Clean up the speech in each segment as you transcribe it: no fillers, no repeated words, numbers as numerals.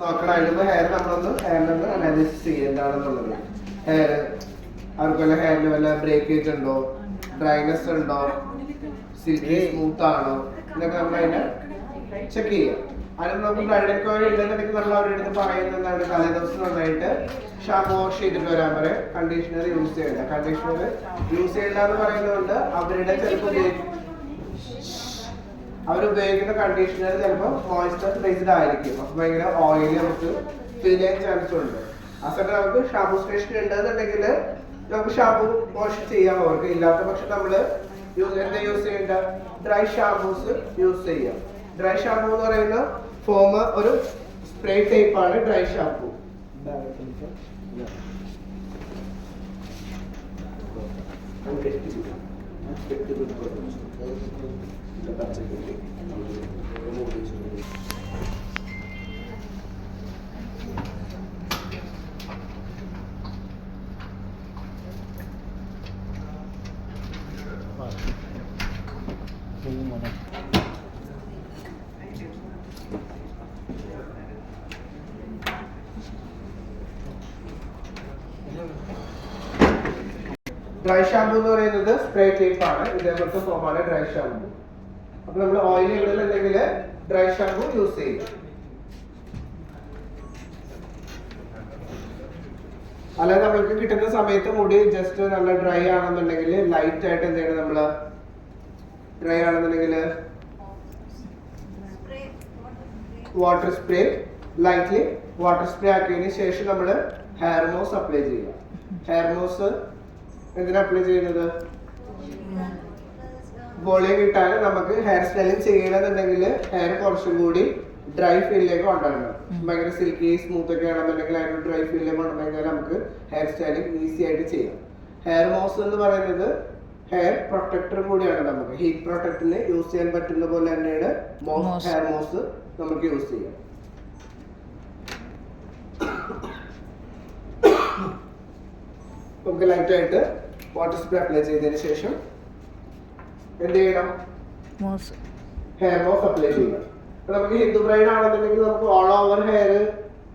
നോക്കണം. അതിന് ഹെയർ നമ്മളൊന്ന് ഹെയറിനൊന്ന് അനാലിസിസ് ചെയ്യുക എന്താണെന്നുള്ളത്. ഹെയർ അവർക്ക് വല്ല ഹെയറിന് വല്ല ബ്രേക്കേജ് ഉണ്ടോ, ഡ്രൈനെസ് ഉണ്ടോ, സിൽക്കി സ്മൂത്ത് ആണോ, ഇതൊക്കെ നമ്മൾ അതിനെ ചെക്ക് ചെയ്യാം. അതിന് നമുക്ക് ബ്രൈഡൽ കോയിൽ ഉണ്ടെന്നുണ്ടെങ്കിൽ നമ്മൾ അവരുടെ അടുത്ത് പറയുന്നതാണ് തലേദിവസം നന്നായിട്ട് ഷാമ്പു വാഷ് ചെയ്തിട്ട് വരാൻ പറയും. കണ്ടീഷണർ യൂസ് ചെയ്യണ്ട. കണ്ടീഷണർ യൂസ് ചെയ്യണ്ട എന്ന് പറയുന്നതുകൊണ്ട് അവരുടെ ചിലപ്പോൾ അവരുപയോഗിക്കുന്ന കണ്ടീഷണർ ചിലപ്പോൾ മോയ്സ്ചർ ബേസ്ഡ് ആയിരിക്കും. അപ്പൊ ഭയങ്കര ഓയിലി നമുക്ക് ഫീൽ ചെയ്യാൻ ചാൻസ് ഉണ്ട്. ആ സമയത്ത് നമുക്ക് ഷാമ്പു സ്റ്റേഷൻ ഉണ്ടെന്നുണ്ടെങ്കിൽ നമുക്ക് ഷാമ്പു വാഷ് ചെയ്യാം. അവർക്ക് ഇല്ലാത്ത പക്ഷെ നമ്മള് എന്താ യൂസ് ചെയ്യേണ്ട, ഡ്രൈ ഷാമ്പൂസ് യൂസ് ചെയ്യാം. ഡ്രൈ ഷാമ്പൂ എന്ന് പറയുന്ന ഫോം ഒരു സ്പ്രേ ടൈപ്പ് ആണ് ഡ്രൈ ഷാമ്പൂ. ഡ്രൈ ഷാമ്പൂ എന്ന് പറയുന്നത് സ്പ്രേ ടൈപ്പ് ആണ്. ഇതേപോലത്തെ ഫോമാണ് ഡ്രൈ ഷാമ്പൂ. അപ്പൊ നമ്മൾ ഓയിൽ ഇടുന്നുണ്ടെങ്കിൽ ഡ്രൈ ഷാമ്പൂ യൂസ് ചെയ്യും. അല്ലാതെ നമ്മൾക്ക് കിട്ടുന്ന സമയത്ത് മുടി ജസ്റ്റ് നല്ല ഡ്രൈ ആണെന്നുണ്ടെങ്കിൽ ലൈറ്റ് ആയിട്ട് എന്ത് ചെയ്യണം, നമ്മള് ഡ്രൈ ആണെന്നുണ്ടെങ്കിൽ water spray, lightly water spray ആക്കിയതിന് ശേഷം നമ്മൾ ഹെയർ മോസ് അപ്ലൈ ചെയ്യുക. ഹെയർ മോസ് എന്തിനാ അപ്ലൈ ചെയ്യുന്നത്? വോളിയം കിട്ടാൻ നമുക്ക് ഹെയർ സ്റ്റൈലിംഗ് ചെയ്യണമെന്നുണ്ടെങ്കിൽ ഹെയർ കുറച്ചും കൂടി ഡ്രൈ ഫീലിലേക്ക് കൊണ്ടുവരണം. ഭയങ്കര സിൽക്കി സ്മൂത്ത് ഒക്കെ ആണെന്നുണ്ടെങ്കിൽ അതിന് ഡ്രൈ ഫീലിലേക്ക് കൊണ്ടുവന്നാൽ നമുക്ക് ഹെയർ സ്റ്റൈലിംഗ് ഈസി ആയിട്ട് ചെയ്യാം. ഹെയർ മോസ് എന്ന് പറയുന്നത് ഹെയർ പ്രൊട്ടക്ടർ കൂടിയാണ്. നമുക്ക് ഹീറ്റ് പ്രൊട്ടക്ടറിന് യൂസ് ചെയ്യാൻ പറ്റുന്ന പോലെ തന്നെയാണ് ഹെയർ മോസ് നമുക്ക് യൂസ് ചെയ്യാം. നമുക്ക് ലൈറ്റ് ആയിട്ട് വാട്ടർ സ്പ്രേ അപ്ലൈ ചെയ്തതിന് ശേഷം എന്ത് ചെയ്യണം, ഹെയർ മോസ് അപ്ലൈ ചെയ്യണം. നമുക്ക് ഹിന്ദു ബ്രൈഡ് ആണെന്നുണ്ടെങ്കിൽ നമുക്ക് ഓൾ ഓവർ ഹെയർ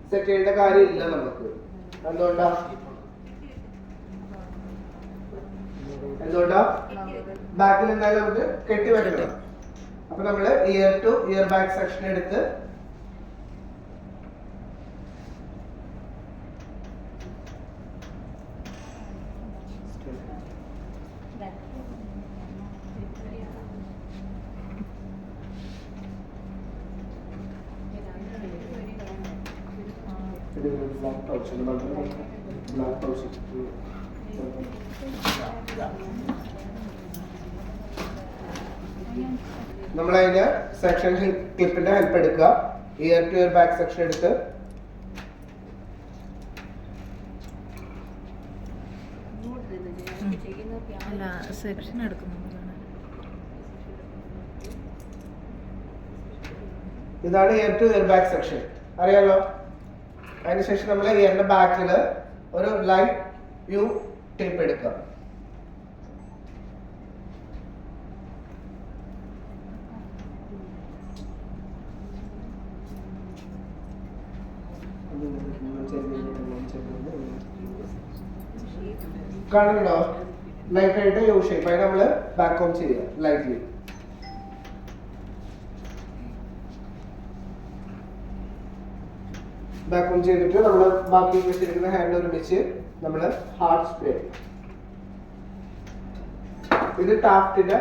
സെറ്റ് ചെയ്യേണ്ട കാര്യമില്ല. നമുക്ക് എന്തുകൊണ്ടാ ബാക്കിൽ എന്തായാലും നമുക്ക് കെട്ടി വെക്കണം. അപ്പൊ നമ്മള് year two year back section എടുത്ത് നമ്മളതിന് സെക്ഷൻ ക്ലിപ്പിന്റെ ഹെൽപ്പ് എടുക്കുക. Year two year back section എടുത്ത് ഇതാണ് year two year back section, അറിയാലോ. അതിനുശേഷം നമ്മൾ ഇയറിന്റെ ബാക്കില് ഒരു ലൈറ്റ് വ്യൂ ടേപ്പ് എടുക്കുക. കാണുന്നുണ്ടോ? ലൈറ്റ് ആയിട്ട് യു ഷേപ്പ്. അതിന് നമ്മള് ബാക്ക് ഓൺ ചെയ്യുക ലൈറ്റ്ലി. ബാക്ക് ഓൺ ചെയ്തിട്ട് നമ്മൾ ബാക്കി വെച്ചിരിക്കുന്ന ഹാൻഡ് ഒരുമിച്ച് നമ്മൾ ഹാർഡ് സ്പ്രേ. ഇത് ടാഫ്റ്റിന്റെ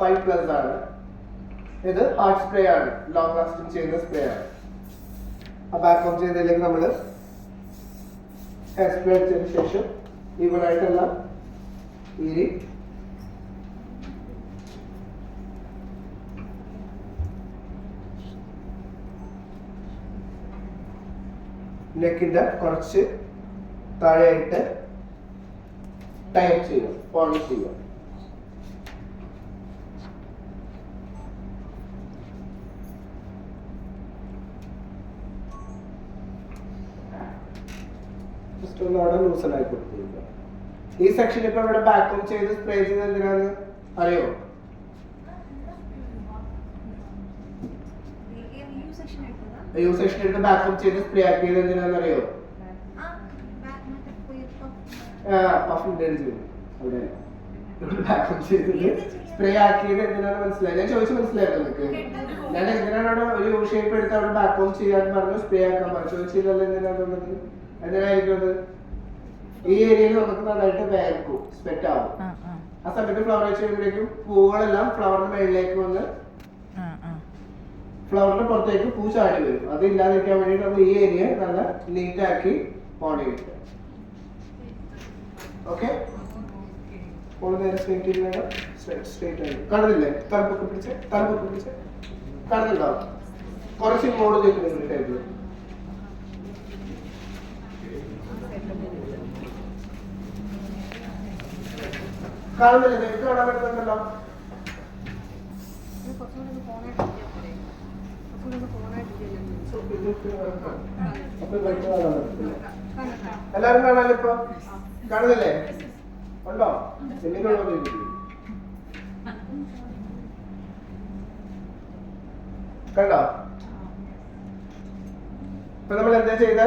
5+ ആണ്. ഇത് ഹാർഡ് സ്പ്രേ ആണ്, ലോങ് ലാസ്റ്റിംഗ് ചെയ്യുന്ന സ്പ്രേ ആണ്. ആ ബാക്ക് ഓൺ ചെയ്തതിലേക്ക് നമ്മൾ ഹെയർ സ്പ്രേ അടിച്ചതിന് ശേഷം ഈവൻ ആയിട്ടെല്ലാം ഈരി നെക്കിന്റെ കുറച്ച് താഴെയായിട്ട് ടൈപ്പ് ചെയ്യുക, പോളിഷ് ചെയ്യുക. ജസ്റ്റ് ഒന്ന് അവിടെ ലൂസനായി കൊടുത്തിരിക്കുക. ഈ സെക്ഷൻ ഇപ്പൊ ഇവിടെ ബാക്ക് ഓൺ ചെയ്ത് സ്പ്രേ ചെയ്ത് എന്തിനാണ് അറിയോ? യൂസ് സെക്ഷൻ എടുത്ത് ബാക്കപ്പ് ചെയ്ത് സ്പ്രേ ആക്കിയത് എന്തിനാണെന്നറിയോ? പഫിന്റെ അവിടെ ബാക്കപ്പ് ചെയ്തത് സ്പ്രേ ആക്കിയത് എന്തിനാണ് മനസ്സിലായി? ഞാൻ ചോദിച്ചു മനസ്സിലായിരുന്നു നിങ്ങൾക്ക്? ഞാൻ എന്തിനാണ് അവിടെ ഒരു യു ഷേപ്പ് എടുത്ത് അവിടെ ബാക്കപ്പ് ചെയ്യാൻ പറഞ്ഞു, സ്പ്രേ ആക്കാൻ പറഞ്ഞു? ചോദിച്ചില്ലല്ലോ എന്തിനാണെന്നുള്ളത്. എന്തിനായിരിക്കും അത്? ഈ ഏരിയയിൽ നമുക്ക് നന്നായിട്ട് വേർക്കും, സ്വെറ്റ് ആവും. ആ സമയത്ത് ഫ്ലവർ വെച്ച് കഴിയുമ്പോഴേക്കും പൂവുകളെല്ലാം ഫ്ലവറിന്റെ മേളിലേക്ക് വന്ന് ഫ്ലവറിന്റെ പുറത്തേക്ക് പൂ ചാടി വരും. അത് ഇല്ലാതിരിക്കാൻ വേണ്ടിയിട്ട് നമ്മൾ ഈ ഏരിയ നല്ല നീറ്റ് ആക്കി പോണി കിട്ടും. ഓക്കെ, കാണുന്നില്ലേ? തലപ്പൊക്കെ പിടിച്ച് കാണുന്നുണ്ടോ? കുറച്ച് ഇങ്ങോട്ട് നിൽക്കുന്നുണ്ട് ടൈപ്പ്. കാണുന്നില്ലേ? നിങ്ങൾക്ക് കാണാൻ പറ്റുന്നുണ്ടല്ലോ. എല്ലാരും കാണാൻ ഇപ്പൊ കാണുന്നില്ലേ? ഉണ്ടോ? കണ്ടോ? ഇപ്പൊ നമ്മൾ എന്താ ചെയ്ത?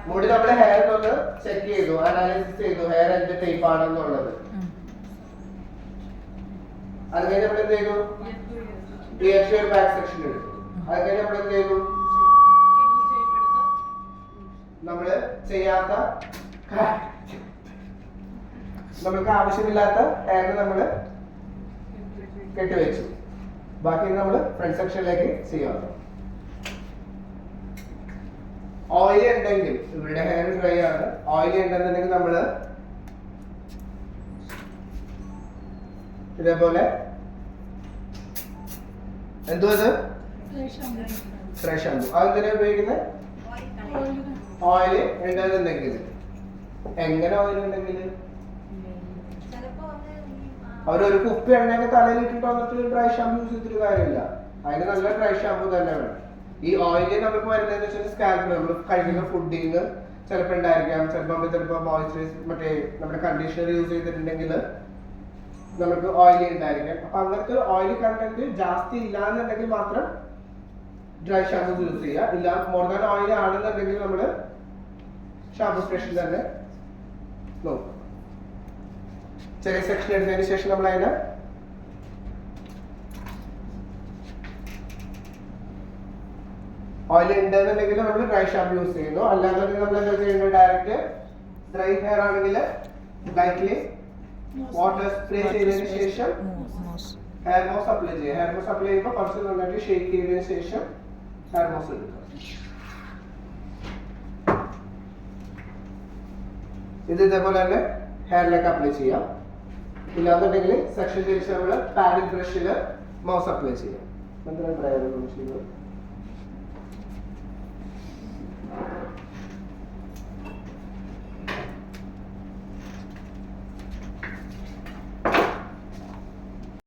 മുടി നമ്മുടെ ഹെയർ ഒന്ന് ചെക്ക് ചെയ്തു, അനാലിസിസ് ചെയ്തു, ഹെയർ എന്ത് ടൈപ്പ് ആണെന്നുള്ളത്. അത് കഴിഞ്ഞ് നമ്മൾ എന്ത് ചെയ്തു? ബാക്ക് സെക്ഷൻ എടുത്തു. അത് കഴിഞ്ഞ് നമ്മൾ എന്ത് ചെയ്തു? നമ്മള് ചെയ്യാത്ത, നമ്മൾക്ക് ആവശ്യമില്ലാത്ത ഹെയർ നമ്മള് കെട്ടിവെച്ചു. ബാക്കി നമ്മള് ഫ്രണ്ട് സെക്ഷനിലേക്ക് ചെയ്യാം. ഓയിലി ഉണ്ടെങ്കിൽ, ഇവരുടെ ഹെയർ ഡ്രൈ ആണ്, ഓയിലി ഉണ്ടെന്നുണ്ടെങ്കിൽ നമ്മള് ഇതേപോലെ എന്തുവത് ഫ്രഷ് ഷാമ്പു. അതെന്തിനാ ഉപയോഗിക്കുന്നത്? ഓയില് ഉണ്ടെന്നുണ്ടെങ്കിൽ. എങ്ങനെ ഓയിൽ ഉണ്ടെങ്കിൽ? അവരൊരു കുപ്പി എണ്ണയൊക്കെ തലയിൽ ഇട്ടിട്ട് വന്നിട്ട് ഡ്രൈ ഷാമ്പു യൂസ് ചെയ്തിട്ട് കാര്യമില്ല. അതിന് നല്ല ഡ്രൈ ഷാമ്പു തന്നെ വേണം. ഈ ഓയില് നമുക്ക് വരുന്നതെന്ന് വെച്ചാൽ സ്കാൽപ്പ്, നമ്മൾ കഴിക്കുന്ന ഫുഡിന്ന് ചിലപ്പോൾ ഉണ്ടായിരിക്കാം. ചിലപ്പോൾ മോയ്സ്ചറൈസ് മറ്റേ നമ്മുടെ കണ്ടീഷണർ യൂസ് ചെയ്തിട്ടുണ്ടെങ്കിൽ നമുക്ക് ഓയിലി ഉണ്ടായിരിക്കാം. അപ്പൊ അങ്ങനത്തെ ഓയിലി കണ്ടന്റ് ജാസ്തി ഇല്ലാന്നുണ്ടെങ്കിൽ മാത്രം ഡ്രൈ ഷാമ്പു യൂസ് ചെയ്യുക. ഇല്ല മോർ ദാൻ ഓയിലി ആണെന്നുണ്ടെങ്കിൽ നമ്മള് ഷാമ്പു സ്റ്റേഷൻ തന്നെ നോക്കും. ചെറിയ സെക്ഷൻ എടുത്തതിന് ശേഷം നമ്മൾ അതിനെ ഓയിൽ ഉണ്ടെന്നുണ്ടെങ്കിൽ നമ്മൾ ഡ്രൈ ഷാമ്പു യൂസ് ചെയ്യുന്നു. അല്ലാന്നുണ്ടെങ്കിൽ നമ്മൾ എന്താ ചെയ്യുന്നത്? ഡയറക്റ്റ് ഡ്രൈ ഹെയർ ആണെങ്കിൽ ലൈറ്റ്ലി വാട്ടർ സ്പ്രേ ചെയ്തതിന് ശേഷം ഹെയർ മോസ് അപ്ലൈ ചെയ്യുക. ഹെയർ മോസ് അപ്ലൈ ചെയ്യുമ്പോൾ കുറച്ച് നന്നായിട്ട് ഷേക്ക് ചെയ്തതിന് ശേഷം ഹെയർ മോസ് എടുക്കുക. ഇത് ഇതേപോലെ തന്നെ ഹെയറിലേക്ക് അപ്ലൈ ചെയ്യാം. ഇല്ലാന്നുണ്ടെങ്കിൽ സെക്ഷൻ തിരിച്ച് നമ്മൾ പാഡിൽ ബ്രഷിൽ മൗസ് അപ്ലൈ ചെയ്യാം. എന്തിനാണ് ഡ്രൈ ചെയ്യുന്നത്?